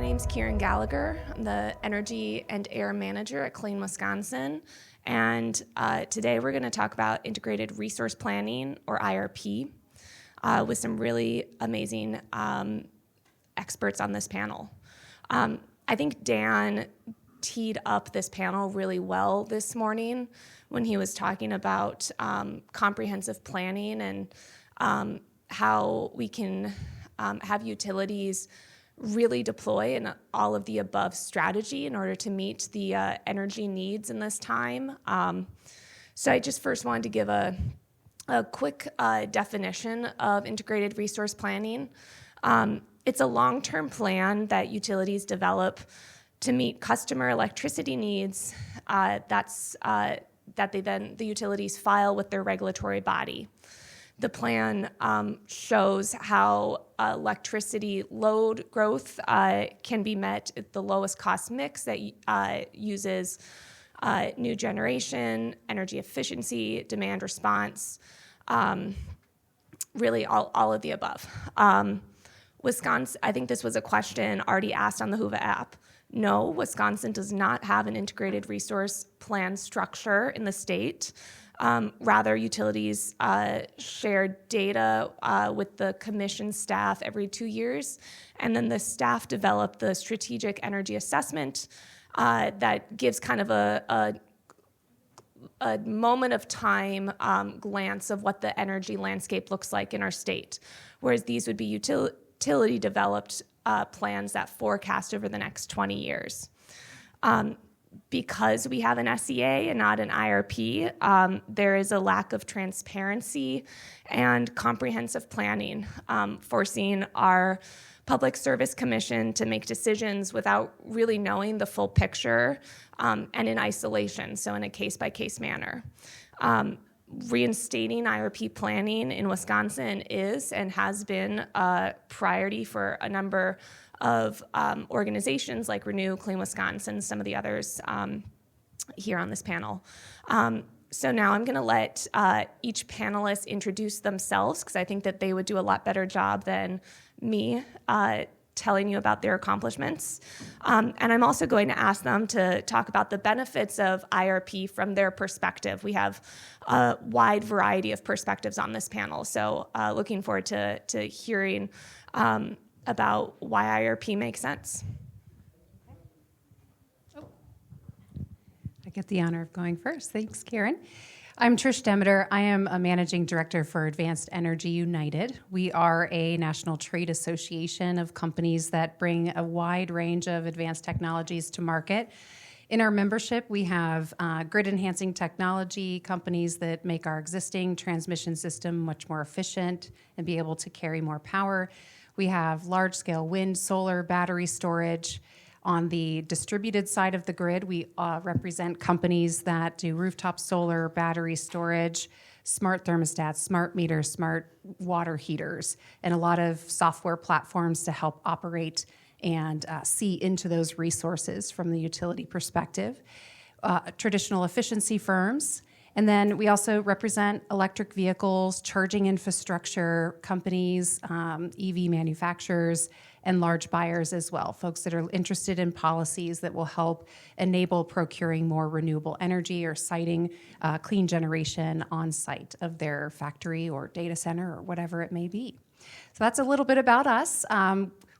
name's Kieran Gallagher. I'm the Energy and Air Manager at Clean Wisconsin. And today we're going to talk about Integrated Resource Planning, or IRP, with some really amazing experts on this panel. I think Dan teed up this panel really well this morning when he was talking about comprehensive planning and how we can have utilities really deploy an all of the above strategy in order to meet the energy needs in this time. So I just first wanted to give a quick definition of integrated resource planning. It's a long-term plan that utilities develop to meet customer electricity needs that the utilities file with their regulatory body. The plan shows how electricity load growth can be met at the lowest cost mix that uses new generation, energy efficiency, demand response, really all of the above. Wisconsin, I think this was a question already asked on the Whova app. No, Wisconsin does not have an integrated resource plan structure in the state. Rather, utilities share data with the commission staff every 2 years, and then the staff develop the strategic energy assessment that gives kind of a moment of time glance of what the energy landscape looks like in our state, whereas these would be utility-developed plans that forecast over the next 20 years. Because we have an SEA and not an IRP, there is a lack of transparency and comprehensive planning, forcing our Public Service Commission to make decisions without really knowing the full picture and in isolation, so in a case-by-case manner. Reinstating IRP planning in Wisconsin is and has been a priority for a number of organizations like Renew, Clean Wisconsin, some of the others here on this panel. So now I'm going to let each panelist introduce themselves, because I think that they would do a lot better job than me telling you about their accomplishments. And I'm also going to ask them to talk about the benefits of IRP from their perspective. We have a wide variety of perspectives on this panel, so looking forward to hearing about why IRP makes sense. I get the honor of going first. Thanks, Karen. I'm Trish Demeter. I am a managing director for Advanced Energy United. We are a national trade association of companies that bring a wide range of advanced technologies to market. In our membership, we have grid-enhancing technology companies that make our existing transmission system much more efficient and be able to carry more power. We have large-scale wind, solar, battery storage. On the distributed side of the grid, we represent companies that do rooftop solar, battery storage, smart thermostats, smart meters, smart water heaters, and a lot of software platforms to help operate and see into those resources from the utility perspective. Traditional efficiency firms. And then we also represent electric vehicles, charging infrastructure companies, EV manufacturers, and large buyers as well, folks that are interested in policies that will help enable procuring more renewable energy or siting clean generation on site of their factory or data center or whatever it may be. So that's a little bit about us.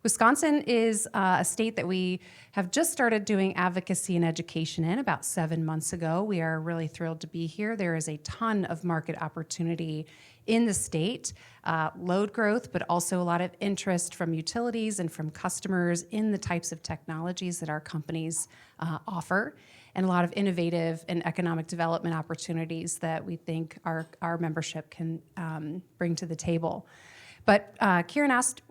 Wisconsin is a state that we have just started doing advocacy and education in about 7 months ago. We are really thrilled to be here. There is a ton of market opportunity in the state, load growth, but also a lot of interest from utilities and from customers in the types of technologies that our companies offer, and a lot of innovative and economic development opportunities that we think our membership can bring to the table. But Kieran asked,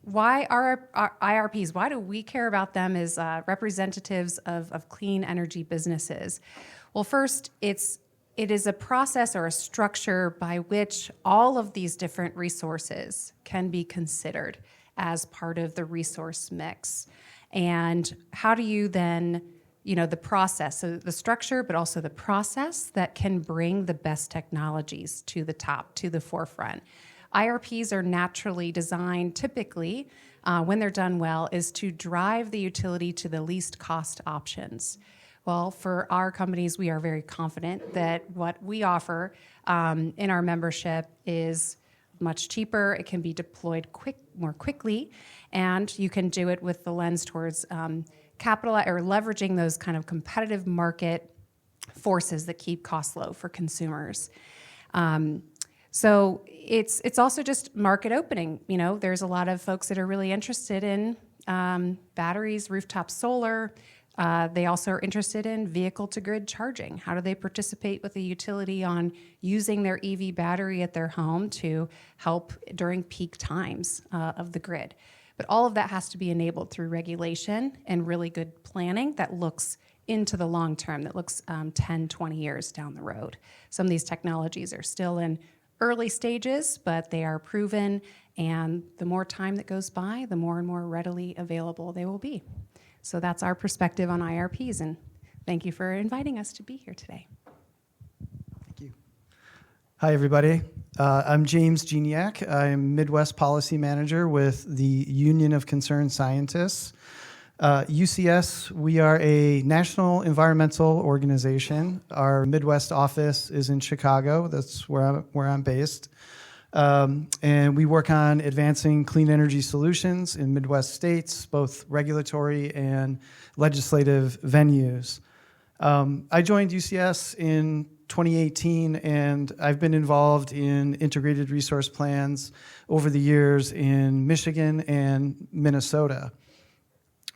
why are our IRPs, why do we care about them as representatives of clean energy businesses? Well, first, it is a process or a structure by which all of these different resources can be considered as part of the resource mix. And how do you then, the process, so the structure, but also the process that can bring the best technologies to the top, to the forefront. IRPs are naturally designed, typically, when they're done well, is to drive the utility to the least cost options. Well, for our companies, we are very confident that what we offer in our membership is much cheaper. It can be deployed more quickly, and you can do it with the lens towards capital or leveraging those kind of competitive market forces that keep costs low for consumers. So it's also just market opening. You know, there's a lot of folks that are really interested in batteries, rooftop solar. They also are interested in vehicle-to-grid charging. How do they participate with the utility on using their EV battery at their home to help during peak times of the grid? But all of that has to be enabled through regulation and really good planning that looks into the long term, that looks 10, 20 years down the road. Some of these technologies are still in early stages, but they are proven, and the more time that goes by, the more and more readily available they will be. So that's our perspective on IRPs, and thank you for inviting us to be here today. Thank you. Hi, everybody. I'm James Geniak. I'm Midwest Policy Manager with the Union of Concerned Scientists. UCS, we are a national environmental organization. Our Midwest office is in Chicago. That's where I'm based. And we work on advancing clean energy solutions in Midwest states, both regulatory and legislative venues. I joined UCS in 2018, and I've been involved in integrated resource plans over the years in Michigan and Minnesota.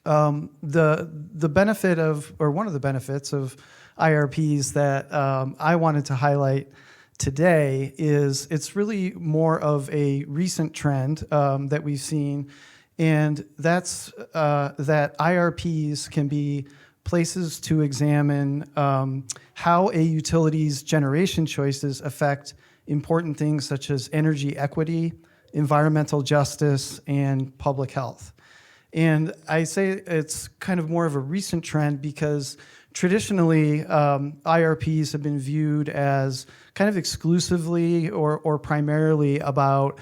The benefit of, or one of the benefits of IRPs that I wanted to highlight today is it's really more of a recent trend that we've seen, and that's that IRPs can be places to examine how a utility's generation choices affect important things such as energy equity, environmental justice, and public health. And I say it's kind of more of a recent trend because traditionally IRPs have been viewed as kind of exclusively or primarily about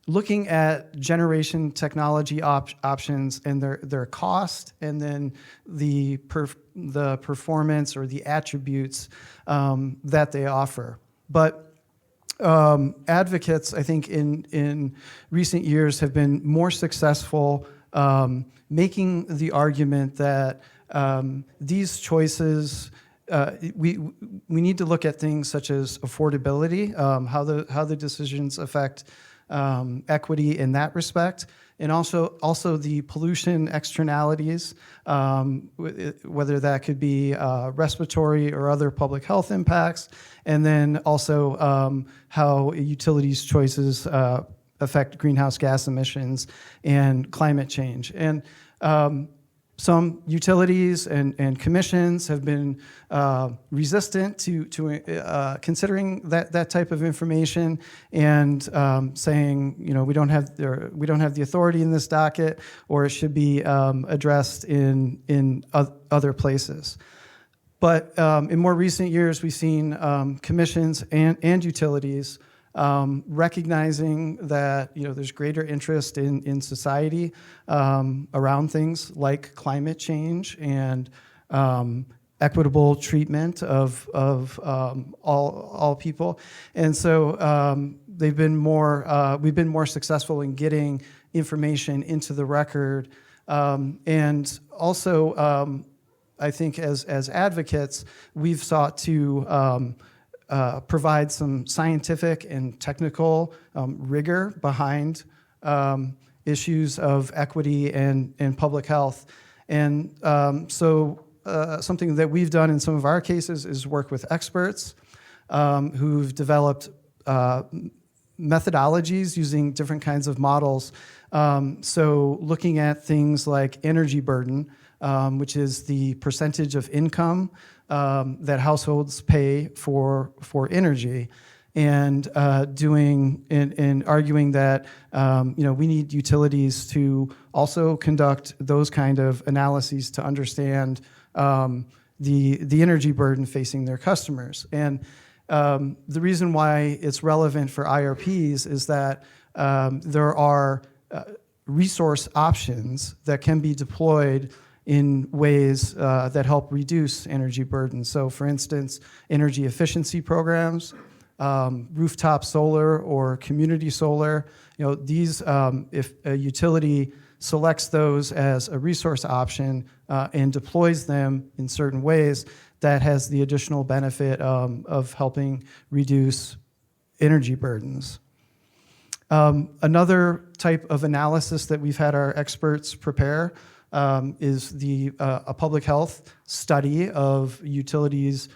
looking at generation technology options and their cost, and then the performance or the attributes that they offer. But advocates, I think, in recent years have been more successful making the argument that these choices, we need to look at things such as affordability, how the decisions affect equity in that respect, and also the pollution externalities, whether that could be respiratory or other public health impacts, and then also how utilities' choices affect greenhouse gas emissions and climate change. And some utilities and commissions have been resistant to considering that type of information and saying, you know, we don't have the authority in this docket, or it should be addressed in other places. But in more recent years, we've seen commissions and utilities recognizing that, you know, there's greater interest in society around things like climate change and equitable treatment of all people, and so we've been more successful in getting information into the record, and also I think as advocates, we've sought to provide some scientific and technical rigor behind issues of equity and public health. And so something that we've done in some of our cases is work with experts who've developed methodologies using different kinds of models. So looking at things like energy burden, which is the percentage of income that households pay for energy, and arguing that we need utilities to also conduct those kind of analyses to understand the energy burden facing their customers. And the reason why it's relevant for IRPs is that there are resource options that can be deployed in ways that help reduce energy burden. So, for instance, energy efficiency programs, rooftop solar or community solar. These, if a utility selects those as a resource option and deploys them in certain ways, that has the additional benefit of helping reduce energy burdens. Another type of analysis that we've had our experts prepare is a public health study of utilities'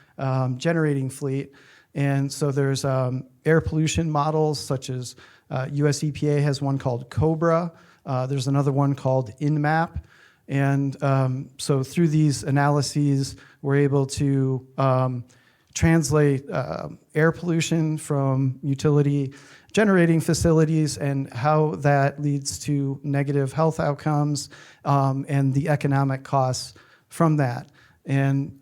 generating fleet. And so there's air pollution models such as US EPA has one called COBRA. There's another one called INMAP. And so through these analyses, we're able to translate air pollution from utility generating facilities and how that leads to negative health outcomes and the economic costs from that. And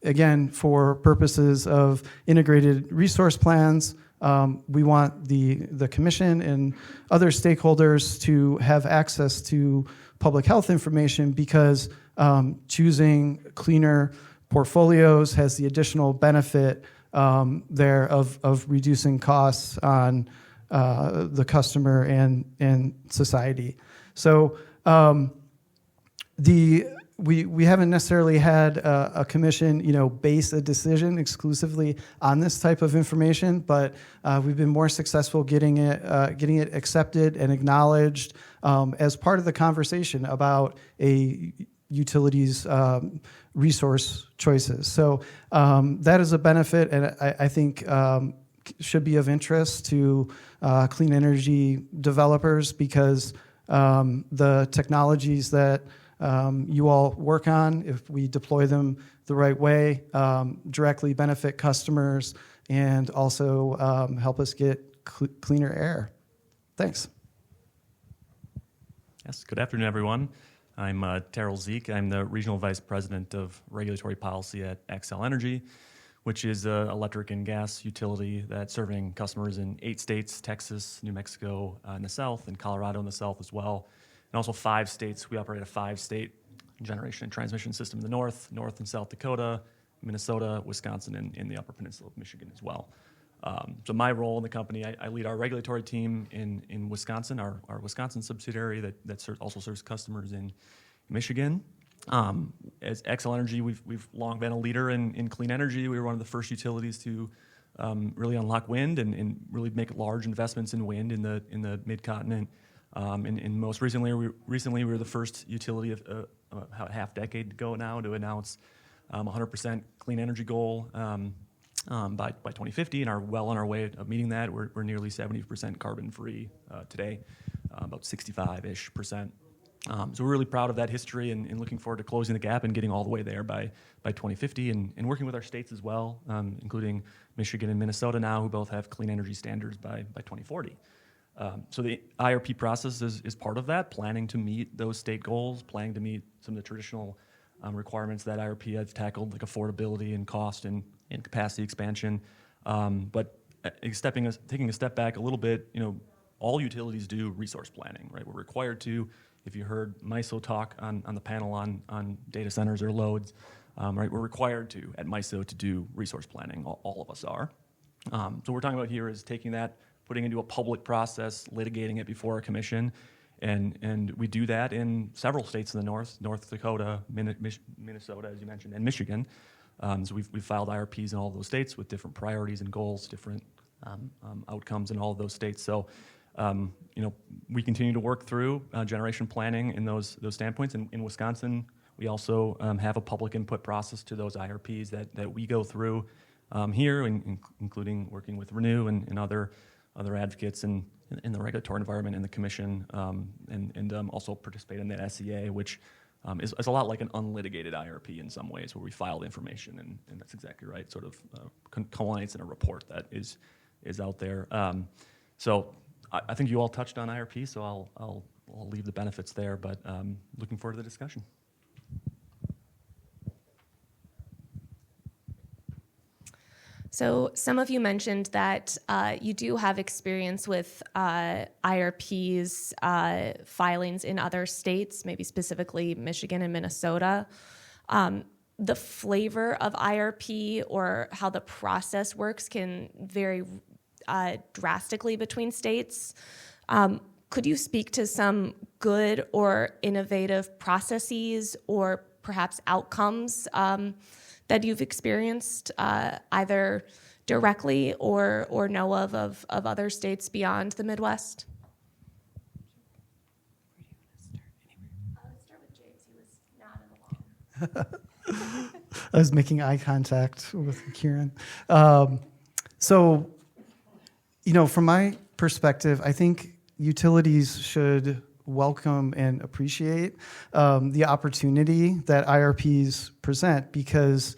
again, for purposes of integrated resource plans, we want the commission and other stakeholders to have access to public health information because choosing cleaner portfolios has the additional benefit there of reducing costs on the customer and society. So we haven't necessarily had a commission, base a decision exclusively on this type of information, but we've been more successful getting it accepted and acknowledged as part of the conversation about a utility's resource choices. So that is a benefit, and I think should be of interest to clean energy developers because the technologies that you all work on, if we deploy them the right way, directly benefit customers and also help us get cleaner air. Thanks. Yes, good afternoon, everyone. I'm Terrell Zeke. I'm the Regional Vice President of Regulatory Policy at Xcel Energy, which is an electric and gas utility that's serving customers in 8 states, Texas, New Mexico in the south, and Colorado in the south as well. And also 5 states. We operate a 5-state generation and transmission system in the north and South Dakota, Minnesota, Wisconsin, and in the Upper Peninsula of Michigan as well. So my role in the company, I lead our regulatory team in Wisconsin, our Wisconsin subsidiary that also serves customers in Michigan. As Xcel Energy, we've long been a leader in clean energy. We were one of the first utilities to really unlock wind and really make large investments in wind in the mid-continent. And most recently, we were the first utility of a half decade ago now to announce 100% clean energy goal by 2050, and are well on our way of meeting that. We're nearly 70% carbon free today, about 65-ish%. So we're really proud of that history and looking forward to closing the gap and getting all the way there by 2050 and working with our states as well, including Michigan and Minnesota now, who both have clean energy standards by 2040. So the IRP process is part of that, planning to meet those state goals, planning to meet some of the traditional requirements that IRP has tackled, like affordability and cost and capacity expansion. But taking a step back a little bit, all utilities do resource planning, right? We're required to. If you heard MISO talk on the panel on data centers or loads, right, we're required to, at MISO, to do resource planning. All of us are. So what we're talking about here is taking that, putting into a public process, litigating it before a commission, and we do that in several states in the North Dakota, Minnesota, as you mentioned, and Michigan. So we've filed IRPs in all of those states with different priorities and goals, different outcomes in all of those states. So we continue to work through generation planning in those standpoints. In Wisconsin, we also have a public input process to those IRPs that we go through here, including working with Renew and other advocates in the regulatory environment and the commission, and also participate in that SEA, which is a lot like an unlitigated IRP in some ways, where we file the information, and that's exactly right, sort of compliance in a report that is out there. So I think you all touched on IRP, so I'll leave the benefits there, but looking forward to the discussion. So some of you mentioned that you do have experience with IRP's filings in other states, maybe specifically Michigan and Minnesota. The flavor of IRP or how the process works can vary drastically between states. Could you speak to some good or innovative processes or perhaps outcomes that you've experienced either directly or know of other states beyond the Midwest? Let's start with James. He was nodding along. I was making eye contact with Kieran. So, from my perspective, I think utilities should welcome and appreciate the opportunity that IRPs present, because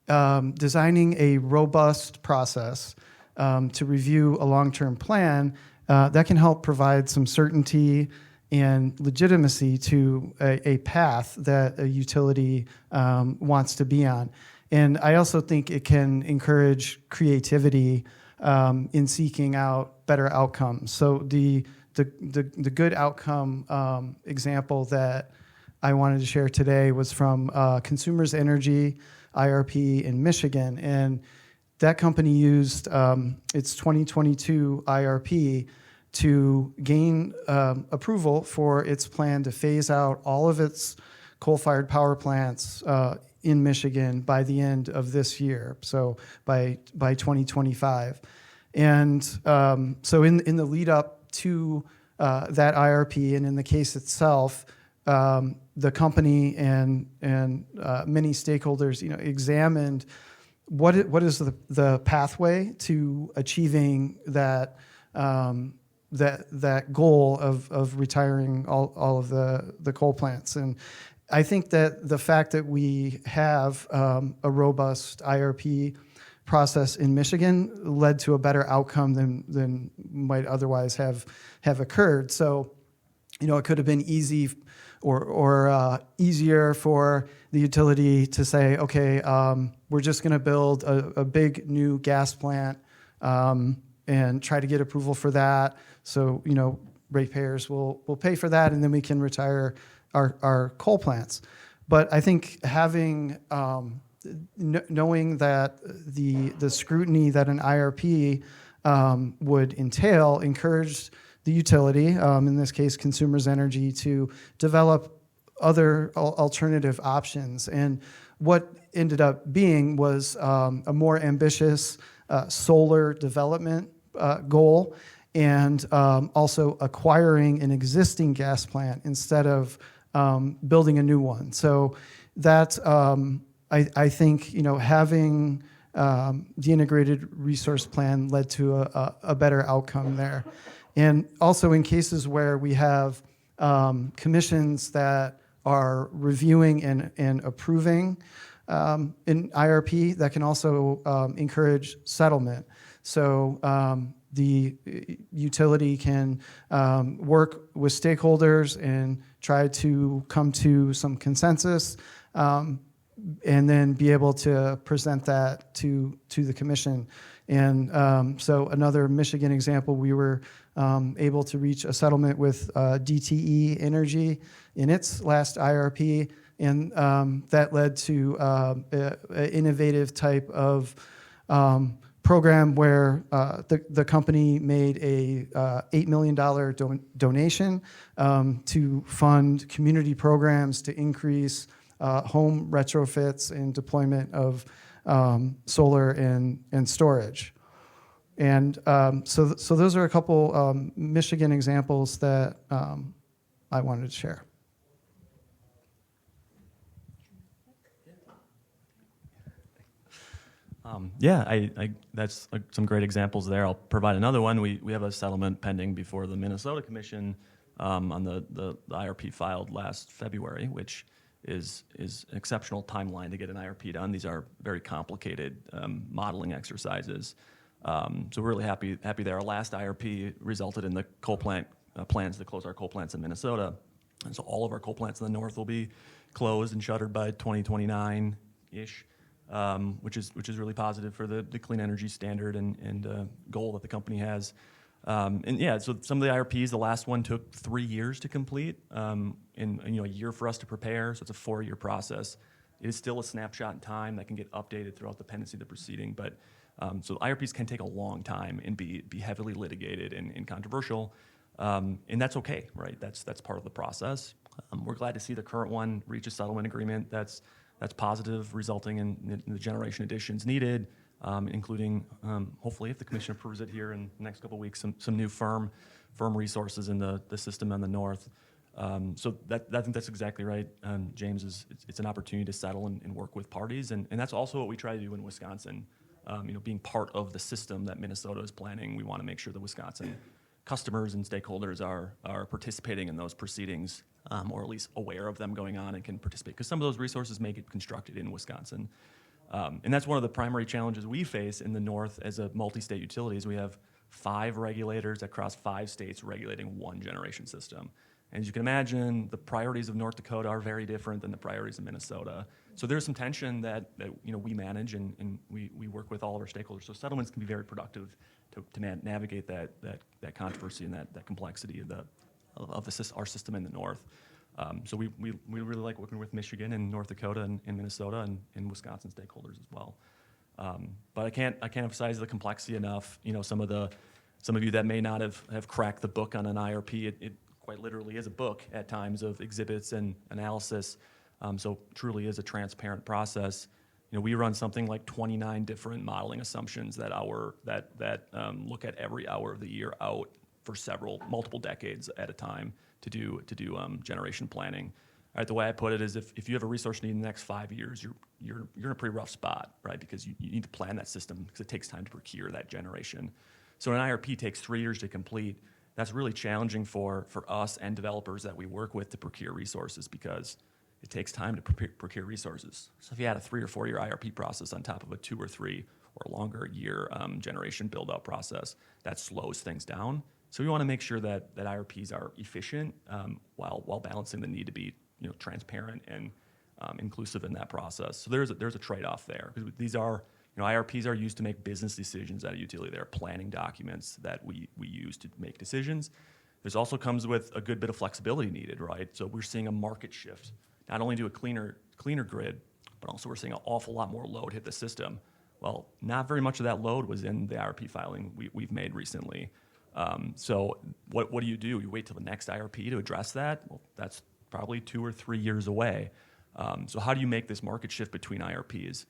designing a robust process to review a long-term plan that can help provide some certainty and legitimacy to a path that a utility wants to be on. And I also think it can encourage creativity in seeking out better outcomes. So the good outcome example that I wanted to share today was from Consumers Energy IRP in Michigan. And that company used its 2022 IRP to gain approval for its plan to phase out all of its coal-fired power plants in Michigan by the end of this year, so by 2025. And so in the lead up to that IRP, and in the case itself, the company and many stakeholders, examined what is the pathway to achieving that goal of retiring all of the coal plants. And I think that the fact that we have a robust IRP process in Michigan led to a better outcome than might otherwise have occurred. So, it could have been easy or easier for the utility to say, okay, we're just going to build a big new gas plant and try to get approval for that. So, ratepayers will pay for that, and then we can retire our coal plants. But I think having knowing that the scrutiny that an IRP would entail encouraged the utility, in this case Consumers Energy, to develop other alternative options. And what ended up being was a more ambitious solar development goal, and also acquiring an existing gas plant instead of building a new one. So that I think having the integrated resource plan led to a better outcome there. And also in cases where we have commissions that are reviewing and approving an IRP, that can also encourage settlement. So the utility can work with stakeholders and try to come to some consensus, and then be able to present that to the commission. And so another Michigan example, we were able to reach a settlement with DTE Energy in its last IRP, and that led to an innovative type of program where the company made a $8 million donation to fund community programs to increase home retrofits and deployment of solar and storage. And so those are a couple Michigan examples that I wanted to share. That's some great examples there. I'll provide another one. We have a settlement pending before the Minnesota Commission on the IRP filed last February, which is an exceptional timeline to get an IRP done. These are very complicated modeling exercises. So we're really happy there. Our last IRP resulted in the coal plant plans to close our coal plants in Minnesota. And so all of our coal plants in the north will be closed and shuttered by 2029-ish. which is really positive for the clean energy standard and goal that the company has. And yeah, so some of the IRPs, the last one took 3 years to complete, and a year for us to prepare. So it's a 4-year process. It is still a snapshot in time that can get updated throughout the pendency of the proceeding. But so IRPs can take a long time and be heavily litigated and controversial, and that's okay, right? That's part of the process. We're glad to see the current one reach a settlement agreement that's positive, resulting in the generation additions needed. Including, hopefully, if the commission approves it here in the next couple of weeks, some new firm resources in the system on the north. So I think that's exactly right, James. It's an opportunity to settle and work with parties, and that's also what we try to do in Wisconsin. Being part of the system that Minnesota is planning, we want to make sure the Wisconsin customers and stakeholders are participating in those proceedings, or at least aware of them going on and can participate, because some of those resources may get constructed in Wisconsin. And that's one of the primary challenges we face in the north as a multi-state utility. Is we have 5 regulators across 5 states regulating one generation system. And as you can imagine, the priorities of North Dakota are very different than the priorities of Minnesota. So there's some tension that we manage and we work with all of our stakeholders. So settlements can be very productive to navigate that controversy and that complexity of our system in the north. So we really like working with Michigan and North Dakota and Minnesota and Wisconsin stakeholders as well. But I can't emphasize the complexity enough. Some of you that may not have cracked the book on an IRP, it quite literally is a book at times of exhibits and analysis. So truly is a transparent process. We run something like 29 different modeling assumptions that look at every hour of the year out for multiple decades at a time to do generation planning. All right, the way I put it is if you have a resource need in the next 5 years, you're in a pretty rough spot, right? Because you need to plan that system because it takes time to procure that generation. So an IRP takes 3 years to complete. That's really challenging for us and developers that we work with to procure resources because it takes time to procure resources. So if you had a 3 or 4 year IRP process on top of a 2 or 3 or longer year generation build-out process, that slows things down. So we want to make sure that IRPs are efficient while balancing the need to be transparent and inclusive in that process. So there's a trade-off there because these are IRPs are used to make business decisions at a utility. They're planning documents that we use to make decisions. This also comes with a good bit of flexibility needed, right? So we're seeing a market shift, not only to a cleaner grid, but also we're seeing an awful lot more load hit the system. Well, not very much of that load was in the IRP filing we've made recently. So what do? You wait till the next IRP to address that? Well, that's probably 2 or 3 years away. So how do you make this market shift between IRPs?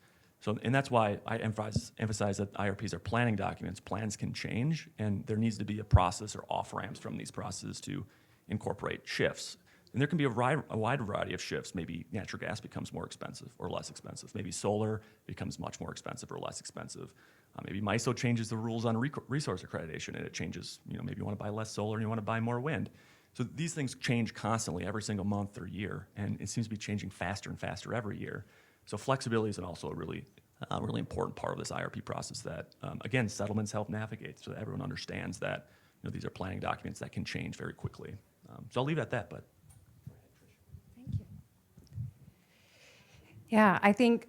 And that's why I emphasize that IRPs are planning documents. Plans can change, and there needs to be a process or off-ramps from these processes to incorporate shifts. And there can be a wide variety of shifts. Maybe natural gas becomes more expensive or less expensive. Maybe solar becomes much more expensive or less expensive. Maybe MISO changes the rules on resource accreditation, and it changes, maybe you want to buy less solar and you want to buy more wind. So these things change constantly every single month or year, and it seems to be changing faster and faster every year. So flexibility is also a really important part of this IRP process that, again, settlements help navigate so that everyone understands that these are planning documents that can change very quickly. So I'll leave it at that, but. Thank you. Yeah, I think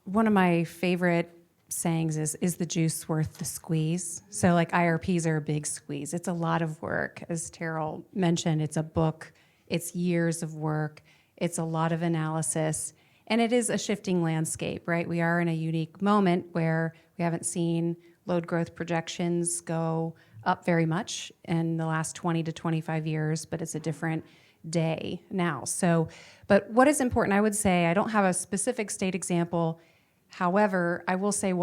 one of my favorite sayings is the juice worth the squeeze? So like IRPs are a big squeeze. It's a lot of work. As Terrell mentioned, it's a book. It's years of work. It's a lot of analysis. And it is a shifting landscape, right? We are in a unique moment where we haven't seen load growth projections go up very much in the last 20 to 25 years, but it's a different day now. So, but what is important, I would say, I don't have a specific state example. However, I will say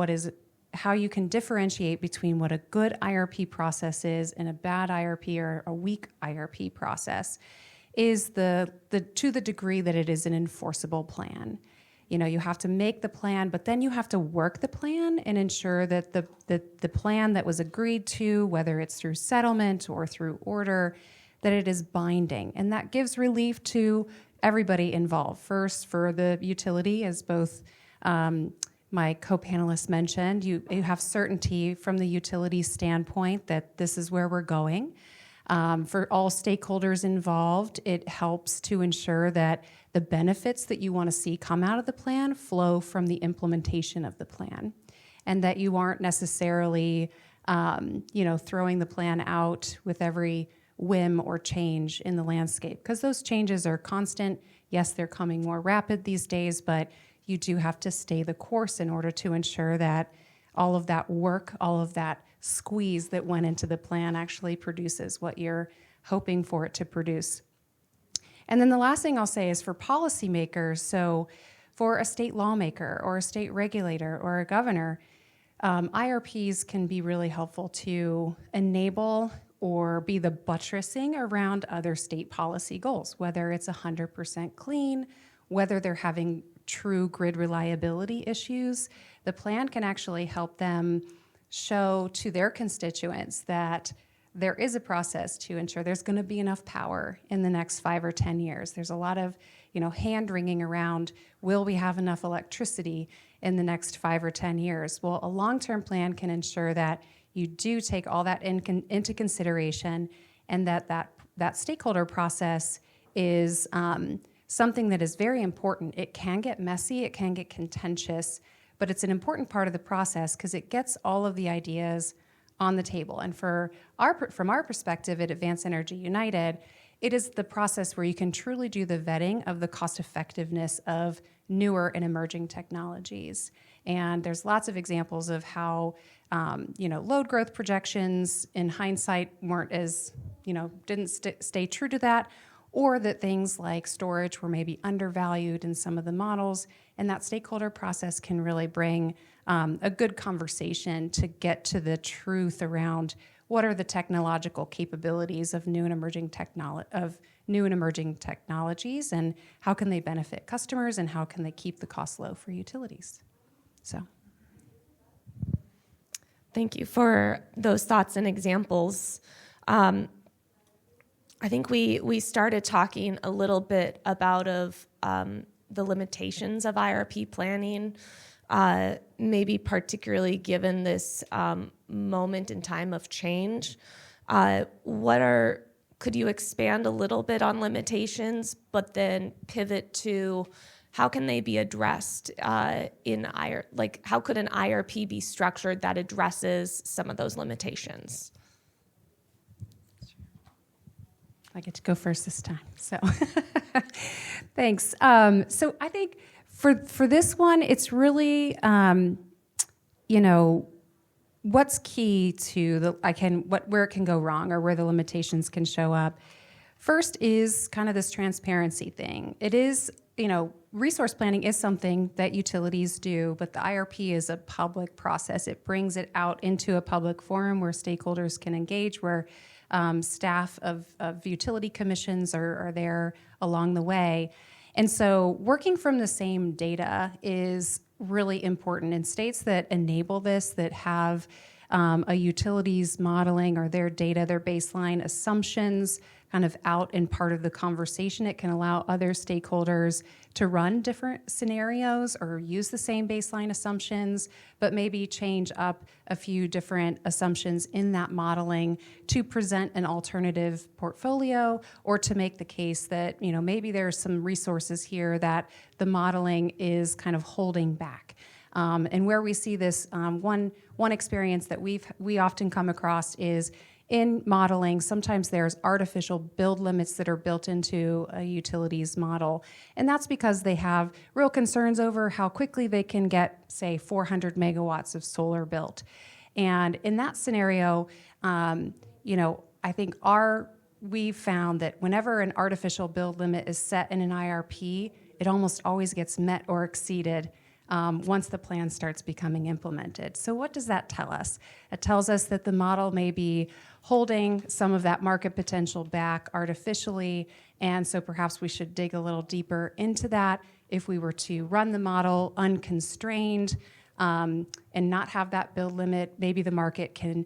how you can differentiate between what a good IRP process is and a bad IRP or a weak IRP process is to the degree that it is an enforceable plan. You have to make the plan, but then you have to work the plan and ensure that the plan that was agreed to, whether it's through settlement or through order, that it is binding. And that gives relief to everybody involved. First, for the utility, as both my co-panelists mentioned, you have certainty from the utility standpoint that this is where we're going. For all stakeholders involved, it helps to ensure that the benefits that you want to see come out of the plan flow from the implementation of the plan, and that you aren't necessarily throwing the plan out with every whim or change in the landscape, because those changes are constant. Yes, they're coming more rapid these days, but you do have to stay the course in order to ensure that all of that work, all of that squeeze that went into the plan actually produces what you're hoping for it to produce. And then the last thing I'll say is for policymakers, so for a state lawmaker or a state regulator or a governor, IRPs can be really helpful to enable or be the buttressing around other state policy goals, whether it's 100% clean, whether they're having true grid reliability issues. The plan can actually help them show to their constituents that there is a process to ensure there's going to be enough power in the next 5 or 10 years. There's a lot of hand-wringing around, will we have enough electricity in the next 5 or 10 years? Well, a long-term plan can ensure that you do take all that into consideration, and that stakeholder process is something that is very important. It can get messy, it can get contentious, but it's an important part of the process because it gets all of the ideas on the table. And from our perspective at Advanced Energy United, it is the process where you can truly do the vetting of the cost effectiveness of newer and emerging technologies. And there's lots of examples of how load growth projections in hindsight weren't as, didn't stay true to that, or that things like storage were maybe undervalued in some of the models. And that stakeholder process can really bring a good conversation to get to the truth around what are the technological capabilities of new and emerging technologies, and how can they benefit customers, and how can they keep the cost low for utilities. So, thank you for those thoughts and examples. I think we started talking a little bit about the limitations of IRP planning, maybe particularly given this moment in time of change. Could you expand a little bit on limitations, but then pivot to how can they be addressed how could an IRP be structured that addresses some of those limitations? I get to go first this time, so thanks. So I think for this one, it's really, what's key to where it can go wrong or where the limitations can show up. First is kind of this transparency thing. It is, resource planning is something that utilities do, but the IRP is a public process. It brings it out into a public forum where stakeholders can engage, where staff of utility commissions are there along the way. And so working from the same data is really important. In states that enable this, that have a utilities modeling or their data, their baseline assumptions kind of out and part of the conversation, it can allow other stakeholders to run different scenarios or use the same baseline assumptions, but maybe change up a few different assumptions in that modeling to present an alternative portfolio, or to make the case that maybe there's some resources here that the modeling is kind of holding back. And where we see this, one experience that we often come across is in modeling, sometimes there's artificial build limits that are built into a utilities model. And that's because they have real concerns over how quickly they can get, say, 400 megawatts of solar built. And in that scenario, I think we've found that whenever an artificial build limit is set in an IRP, it almost always gets met or exceeded once the plan starts becoming implemented. So what does that tell us? It tells us that the model may be holding some of that market potential back artificially, and so perhaps we should dig a little deeper into that. If we were to run the model unconstrained and not have that build limit, maybe the market can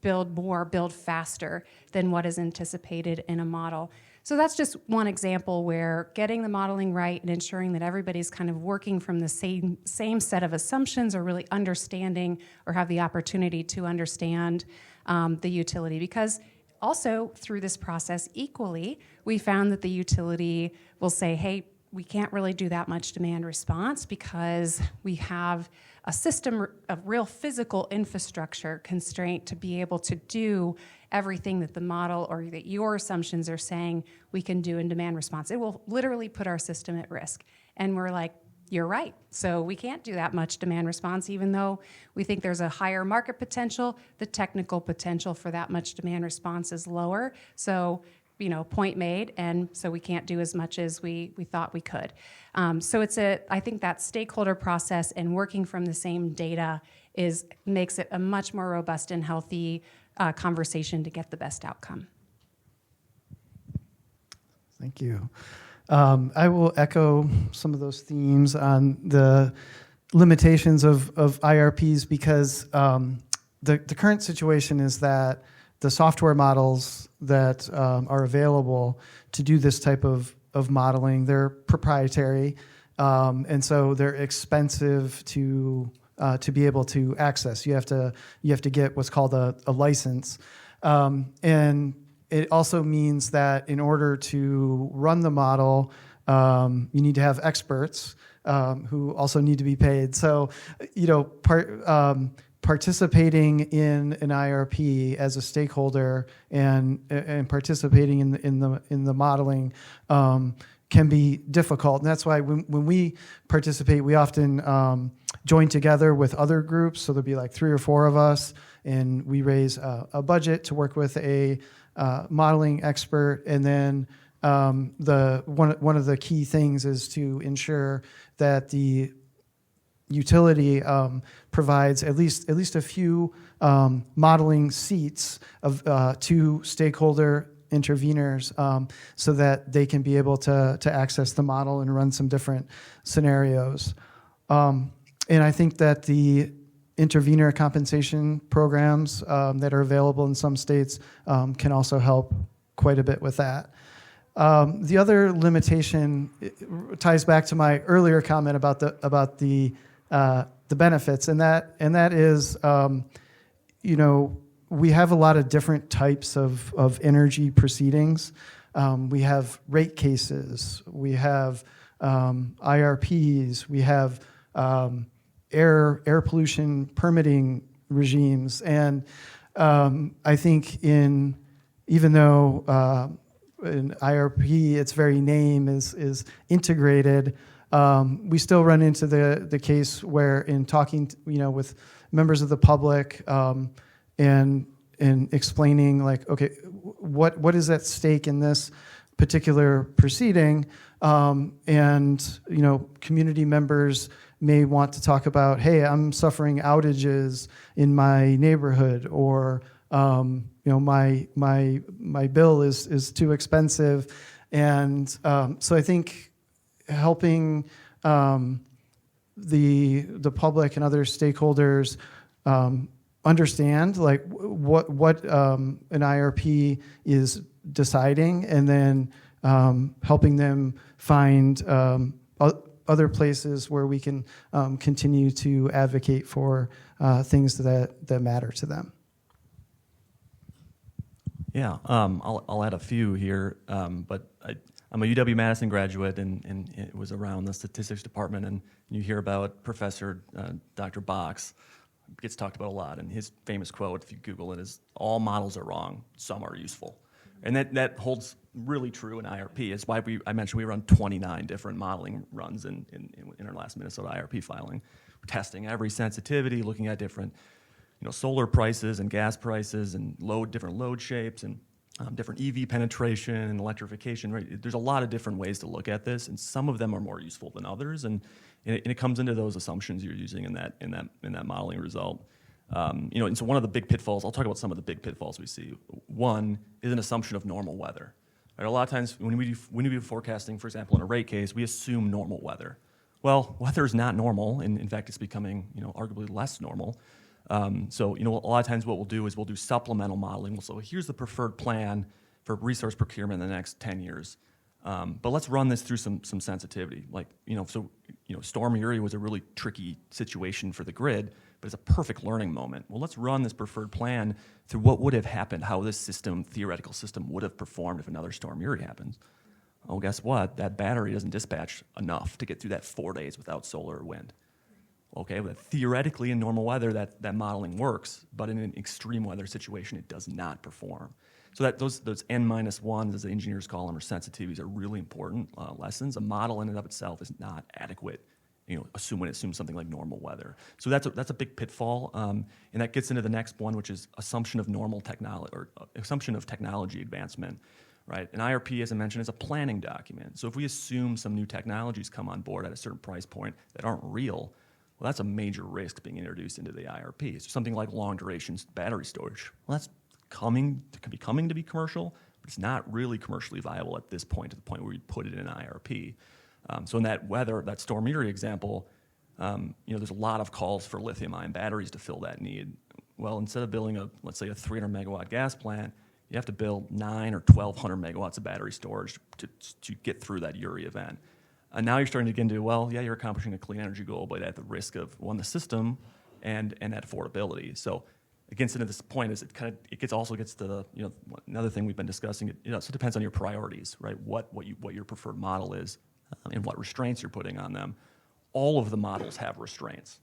build more, build faster than what is anticipated in a model. So that's just one example where getting the modeling right and ensuring that everybody's kind of working from the same set of assumptions, or really understanding or have the opportunity to understand the utility. Because also, through this process equally, we found that the utility will say, hey, we can't really do that much demand response because we have a system of real physical infrastructure constraint to be able to do everything that the model or that your assumptions are saying we can do in demand response. It will literally put our system at risk. And we're like, you're right. So we can't do that much demand response, even though we think there's a higher market potential. The technical potential for that much demand response is lower. So, point made, and so we can't do as much as we thought we could. So I think that stakeholder process and working from the same data makes it a much more robust and healthy conversation to get the best outcome. Thank you. I will echo some of those themes on the limitations of IRPs because the current situation is that the software models that are available to do this type of modeling, they're proprietary, and so they're expensive to be able to access. You have to get what's called a license, and it also means that in order to run the model, you need to have experts who also need to be paid. So, participating in an IRP as a stakeholder and participating in the modeling can be difficult, and that's why when we participate, we often join together with other groups. So there'll be like 3 or 4 of us, and we raise a budget to work with a modeling expert, and then one of the key things is to ensure that the utility provides at least a few modeling seats of to stakeholder interveners so that they can be able to access the model and run some different scenarios. And I think that the intervener compensation programs that are available in some states can also help quite a bit with that. The other limitation ties back to my earlier comment about the benefits, and that is, we have a lot of different types of energy proceedings. We have rate cases, we have IRPs, we have air pollution permitting regimes, and I think even though in IRP its very name is integrated, we still run into the case where in talking with members of the public and explaining okay, what is at stake in this particular proceeding, and community members may want to talk about, hey, I'm suffering outages in my neighborhood, or my bill is too expensive, and so I think helping the public and other stakeholders understand what an IRP is deciding, and then helping them find other places where we can continue to advocate for things that matter to them. Yeah, I'll add a few here, but I'm a UW-Madison graduate, and it was around the statistics department, and you hear about Professor Dr. Box, gets talked about a lot, and his famous quote, if you Google it, is, all models are wrong, some are useful. And that holds really true in IRP. It's why I mentioned we run 29 different modeling runs in our last Minnesota IRP filing. We're testing every sensitivity, looking at different solar prices and gas prices and different load shapes and different EV penetration and electrification. Right? There's a lot of different ways to look at this, and some of them are more useful than others. And it comes into those assumptions you're using in that modeling result. And so one of the big pitfalls, I'll talk about some of the big pitfalls we see. One is an assumption of normal weather. Right? A lot of times when we do forecasting, for example, in a rate case, we assume normal weather. Well, weather is not normal, and in fact, it's becoming arguably less normal. So a lot of times what we'll do is we'll do supplemental modeling. So here's the preferred plan for resource procurement in the next 10 years. But let's run this through some sensitivity. Storm Uri was a really tricky situation for the grid, but it's a perfect learning moment. Well, let's run this preferred plan through what would have happened, how this theoretical system would have performed if another Storm Uri happens. Oh, guess what? That battery doesn't dispatch enough to get through that 4 days without solar or wind. Okay, but theoretically in normal weather, that modeling works, but in an extreme weather situation, it does not perform. So that those N-1s, as the engineers call them, or sensitivities, are really important lessons. A model in and of itself is not adequate, when it assumes something like normal weather. So that's a big pitfall, and that gets into the next one, which is assumption of normal technology, or assumption of technology advancement. Right? An IRP, as I mentioned, is a planning document. So if we assume some new technologies come on board at a certain price point that aren't real, well, that's a major risk being introduced into the IRP. So something like long duration battery storage. Well, that's coming to be commercial, but it's not really commercially viable at this point, to the point where we put it in an IRP. So in that Storm Uri example, there's a lot of calls for lithium-ion batteries to fill that need. Well, instead of building let's say a 300 megawatt gas plant, you have to build 9 or 1,200 megawatts of battery storage to get through that Uri event. And now you're starting to get into, you're accomplishing a clean energy goal, but at the risk of, the system and that affordability. So again, to this point is it also gets to the, another thing we've been discussing, so it depends on your priorities, right? What your preferred model is and what restraints you're putting on them. All of the models have restraints.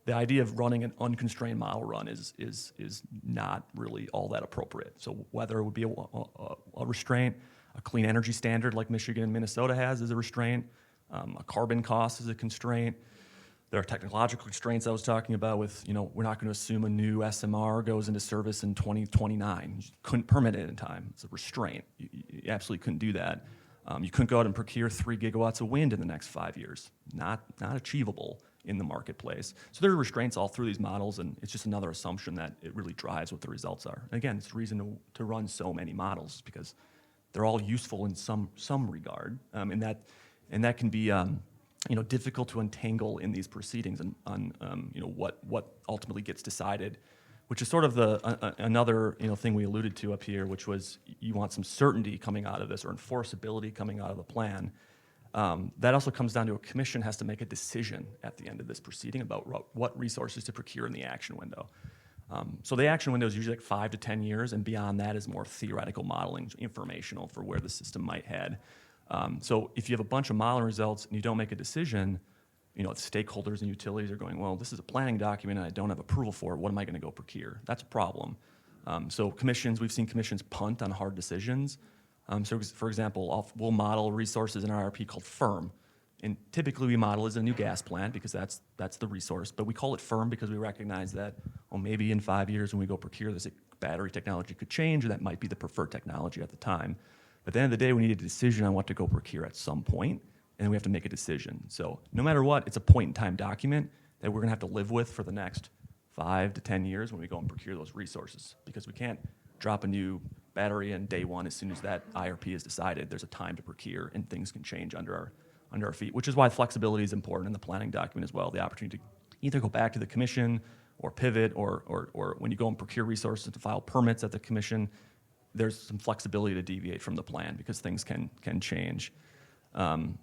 The idea of running an unconstrained model run is not really all that appropriate. So weather would be a restraint, a clean energy standard like Michigan and Minnesota has is a restraint, a carbon cost is a constraint. There are technological constraints I was talking about with, we're not going to assume a new SMR goes into service in 2029. You couldn't permit it in time. It's a restraint. You absolutely couldn't do that. You couldn't go out and procure 3 gigawatts of wind in the next 5 years. Not achievable in the marketplace. So there are restraints all through these models, and it's just another assumption that it really drives what the results are. And again, it's the reason to run so many models, because they're all useful in some regard, and that can be difficult to untangle in these proceedings on what ultimately gets decided, which is sort of another thing we alluded to up here, which was you want some certainty coming out of this, or enforceability coming out of the plan. That also comes down to a commission has to make a decision at the end of this proceeding about what resources to procure in the action window. So the action window is usually like 5 to 10 years, and beyond that is more theoretical modeling, informational for where the system might head. So if you have a bunch of modeling results and you don't make a decision, stakeholders and utilities are going, well, this is a planning document and I don't have approval for it. What am I going to go procure? That's a problem. So we've seen commissions punt on hard decisions. So for example, we'll model resources in our IRP called firm. And typically we model as a new gas plant because that's the resource, but we call it firm because we recognize that, maybe in 5 years when we go procure this, battery technology could change, or that might be the preferred technology at the time. But at the end of the day, we need a decision on what to go procure at some point, and we have to make a decision. So no matter what, it's a point-in-time document that we're going to have to live with for the next 5 to 10 years when we go and procure those resources, because we can't drop a new battery in day one as soon as that IRP is decided. There's a time to procure, and things can change under our feet, which is why flexibility is important in the planning document as well, the opportunity to either go back to the commission or pivot, or when you go and procure resources to file permits at the commission, there's some flexibility to deviate from the plan because things can change. So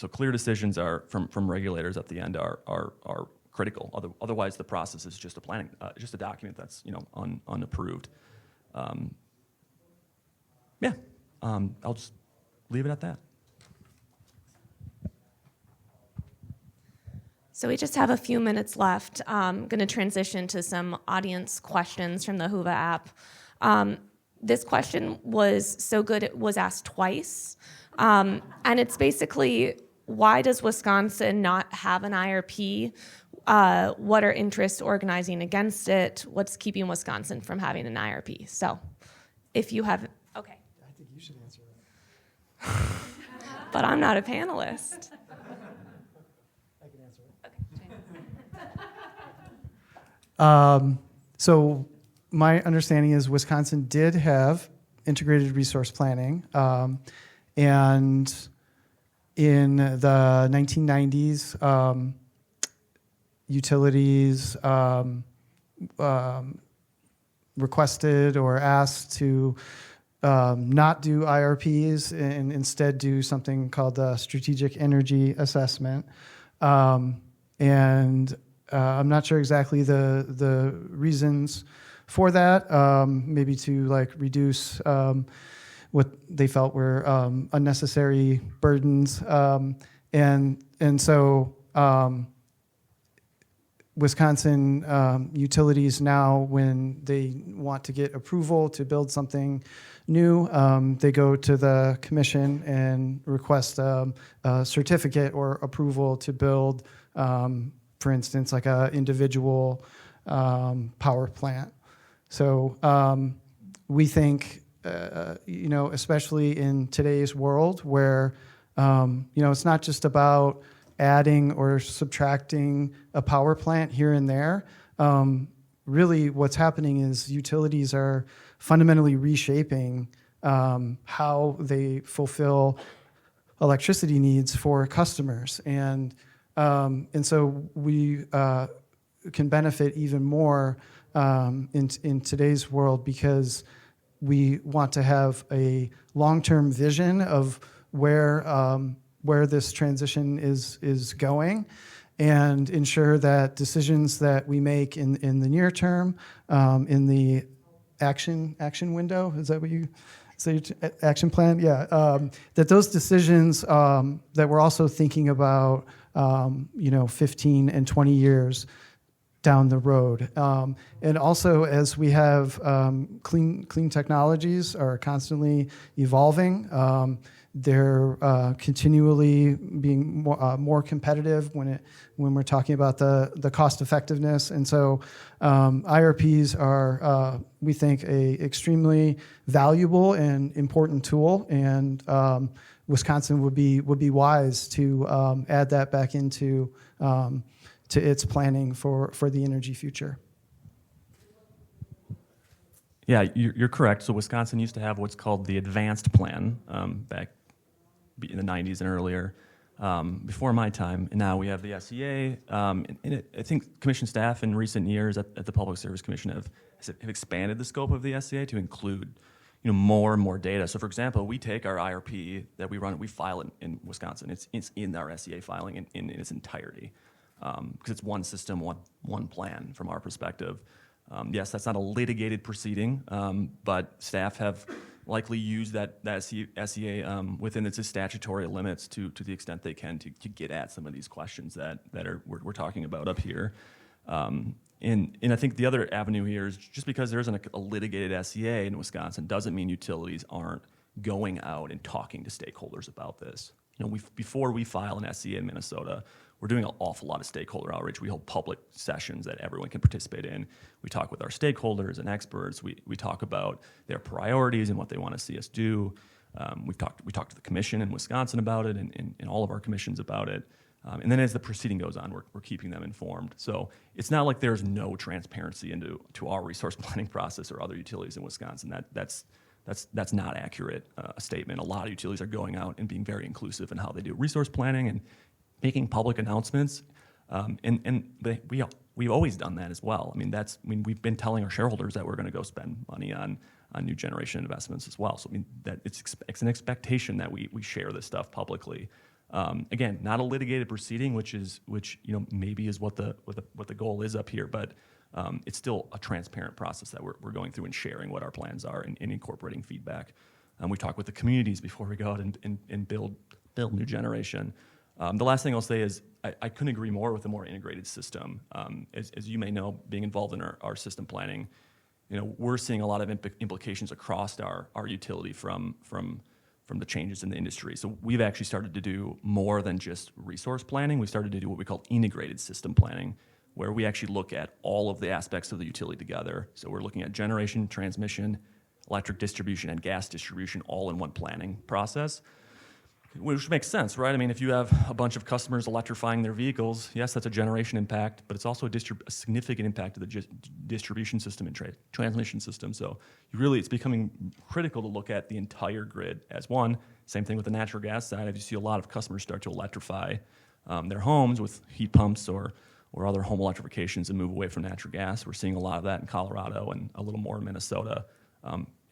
clear decisions are from regulators at the end are critical. Otherwise, the process is just a document that's unapproved. I'll just leave it at that. So we just have a few minutes left. I'm going to transition to some audience questions from the Whova app. This question was so good it was asked twice. And it's basically, why does Wisconsin not have an IRP? What are interests organizing against it? What's keeping Wisconsin from having an IRP? So if you have, okay. I think you should answer that. But I'm not a panelist. I can answer it. So my understanding is Wisconsin did have integrated resource planning, and in the 1990s, utilities requested or asked to not do IRPs and instead do something called the strategic energy assessment. And I'm not sure exactly the reasons for that. Maybe to like reduce what they felt were unnecessary burdens, and so Wisconsin utilities now, when they want to get approval to build something new, they go to the commission and request a certificate or approval to build, for instance, like a individual power plant. So we think, especially in today's world where, it's not just about adding or subtracting a power plant here and there. Really what's happening is utilities are fundamentally reshaping how they fulfill electricity needs for customers. And so we can benefit even more in today's world because we want to have a long-term vision of where this transition is going, and ensure that decisions that we make in the near term, in the action window, is that what you say? Action plan, yeah. That those decisions that we're also thinking about, 15 and 20 years down the road, and also as we have clean technologies are constantly evolving. They're continually being more competitive when we're talking about the cost effectiveness, and so IRPs are, we think, a extremely valuable and important tool, and Wisconsin would be wise to add that back into to its planning for the energy future. Yeah, you're correct. So Wisconsin used to have what's called the advanced plan back in the 90s and earlier, before my time. And now we have the SEA. I think commission staff in recent years at the Public Service Commission have expanded the scope of the SEA to include more and more data. So for example, we take our IRP that we run, we file it in Wisconsin. It's in our SEA filing in its entirety, because it's one system, one plan from our perspective. Yes, that's not a litigated proceeding, but staff have likely used that SEA within its statutory limits to the extent they can to get at some of these questions that we're talking about up here. And I think the other avenue here is just because there isn't a litigated SEA in Wisconsin doesn't mean utilities aren't going out and talking to stakeholders about this. Before we file an SEA in Minnesota, we're doing an awful lot of stakeholder outreach. We hold public sessions that everyone can participate in. We talk with our stakeholders and experts. We talk about their priorities and what they want to see us do. We talked to the commission in Wisconsin about it, and all of our commissions about it. And then as the proceeding goes on, we're keeping them informed. So it's not like there's no transparency into our resource planning process or other utilities in Wisconsin. That's not accurate a statement. A lot of utilities are going out and being very inclusive in how they do resource planning and making public announcements, and we've always done that as well. We've been telling our shareholders that we're going to go spend money on new generation investments as well. So that it's an expectation that we share this stuff publicly. Again, not a litigated proceeding, which maybe is what the goal is up here, but it's still a transparent process that we're going through and sharing what our plans are and incorporating feedback. We talk with the communities before we go out and build new generation. The last thing I'll say is I couldn't agree more with a more integrated system. As you may know, being involved in our system planning, we're seeing a lot of implications across our utility from the changes in the industry. So we've actually started to do more than just resource planning. We started to do what we call integrated system planning, where we actually look at all of the aspects of the utility together. So we're looking at generation, transmission, electric distribution, and gas distribution all in one planning process. Which makes sense, right? If you have a bunch of customers electrifying their vehicles, yes, that's a generation impact, but it's also a significant impact to the distribution system and transmission system. So it's becoming critical to look at the entire grid as one. Same thing with the natural gas side. As you see a lot of customers start to electrify their homes with heat pumps or other home electrifications and move away from natural gas. We're seeing a lot of that in Colorado and a little more in Minnesota.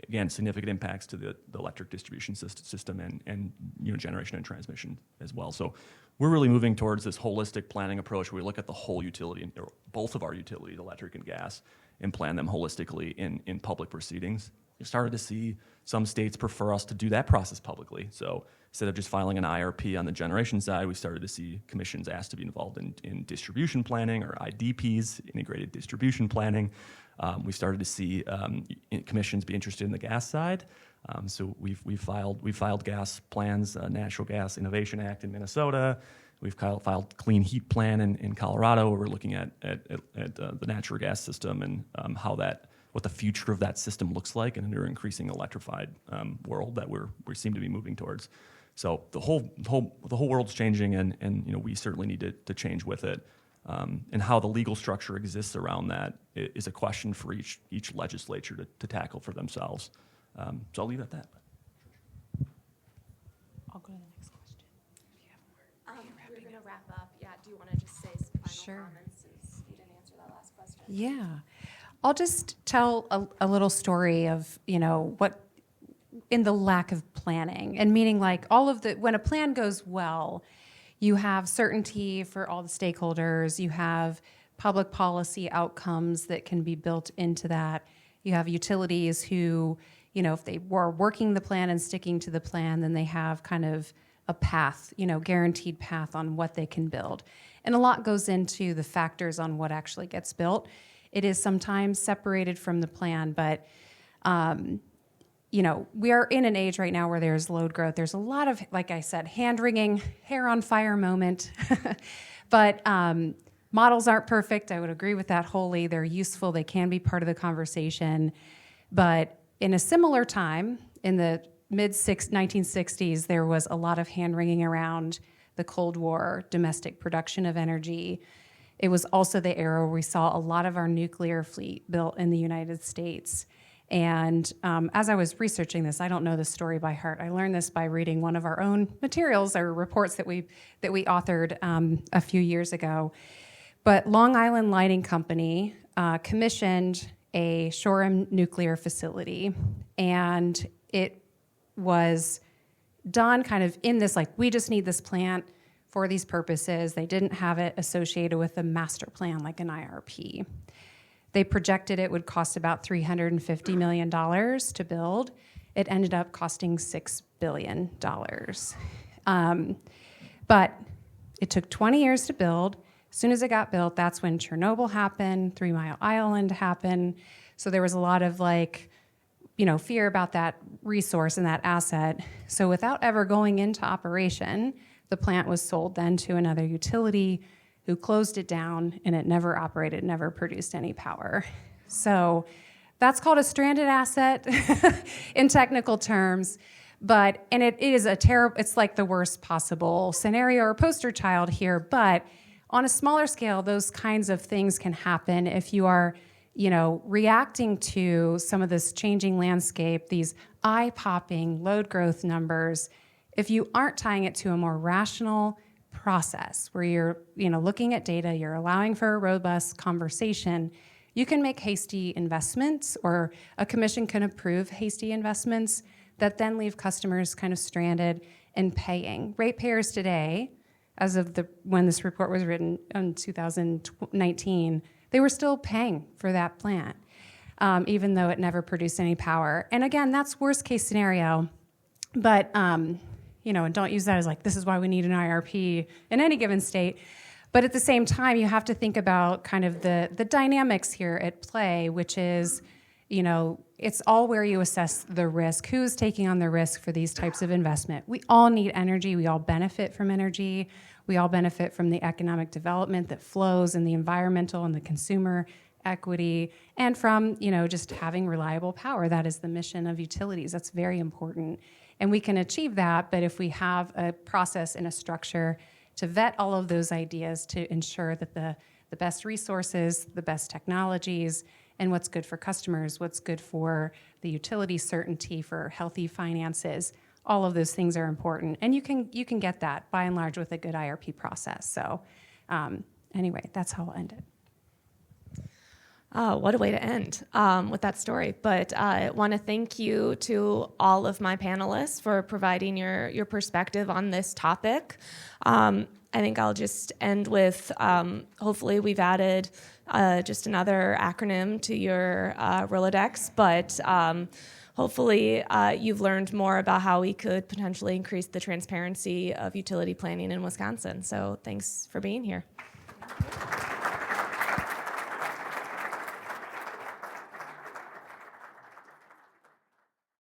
again, significant impacts to the electric distribution system and generation and transmission as well. So we're really moving towards this holistic planning approach where we look at the whole utility, or both of our utilities, electric and gas, and plan them holistically in public proceedings. We started to see some states prefer us to do that process publicly. So instead of just filing an IRP on the generation side, we started to see commissions asked to be involved in distribution planning, or IDPs, integrated distribution planning. We started to see commissions be interested in the gas side. So we filed gas plans, Natural Gas Innovation Act in Minnesota. We've filed Clean Heat Plan in Colorado, where we're looking at the natural gas system and what the future of that system looks like in an increasing electrified world that we seem to be moving towards. So the whole world's changing, and we certainly need to change with it. And how the legal structure exists around that is a question for each legislature to tackle for themselves. So I'll leave it at that. I'll go to the next question. If you have more. We're going to wrap up. Yeah, do you want to just say some final Sure. comments since you didn't answer that last question? Yeah. I'll just tell a little story of, what in the lack of planning, and meaning like when a plan goes well, you have certainty for all the stakeholders, you have public policy outcomes that can be built into that. You have utilities who, if they were working the plan and sticking to the plan, then they have kind of a path, guaranteed path on what they can build. And a lot goes into the factors on what actually gets built. It is sometimes separated from the plan, but we are in an age right now where there's load growth. There's a lot of, like I said, hand-wringing, hair on fire moment. But models aren't perfect. I would agree with that wholly. They're useful. They can be part of the conversation. But in a similar time, in the mid-1960s, there was a lot of hand-wringing around the Cold War, domestic production of energy. It was also the era where we saw a lot of our nuclear fleet built in the United States. And as I was researching this, I don't know the story by heart. I learned this by reading one of our own materials or reports that we authored a few years ago. But Long Island Lighting Company commissioned a Shoreham nuclear facility, and it was done kind of in this, like, we just need this plant for these purposes. They didn't have it associated with a master plan like an IRP. They projected it would cost about $350 million to build. It ended up costing $6 billion. But it took 20 years to build. As soon as it got built, that's when Chernobyl happened, 3 Mile Island happened. So there was a lot of fear about that resource and that asset. So without ever going into operation, the plant was sold then to another utility who closed it down, and it never operated, never produced any power. So that's called a stranded asset in technical terms. And it is it's like the worst possible scenario or poster child here. But on a smaller scale, those kinds of things can happen if you are, reacting to some of this changing landscape, these eye-popping load growth numbers. If you aren't tying it to a more rational process where you're, looking at data, you're allowing for a robust conversation, you can make hasty investments, or a commission can approve hasty investments that then leave customers kind of stranded and paying. Ratepayers today, as of when this report was written in 2019, they were still paying for that plant, even though it never produced any power. And again, that's worst case scenario, but and don't use that as this is why we need an IRP in any given state. But at the same time, you have to think about kind of the dynamics here at play, which is, it's all where you assess the risk. Who's taking on the risk for these types of investment? We all need energy. We all benefit from energy. We all benefit from the economic development that flows, and the environmental and the consumer equity, and from, just having reliable power. That is the mission of utilities. That's very important. And we can achieve that, but if we have a process and a structure to vet all of those ideas to ensure that the best resources, the best technologies, and what's good for customers, what's good for the utility certainty, for healthy finances, all of those things are important. And you can get that, by and large, with a good IRP process. So anyway, that's how I'll end it. What a way to end with that story. But I want to thank you to all of my panelists for providing your perspective on this topic. I think I'll just end with hopefully we've added just another acronym to your Rolodex, but hopefully you've learned more about how we could potentially increase the transparency of utility planning in Wisconsin. So thanks for being here.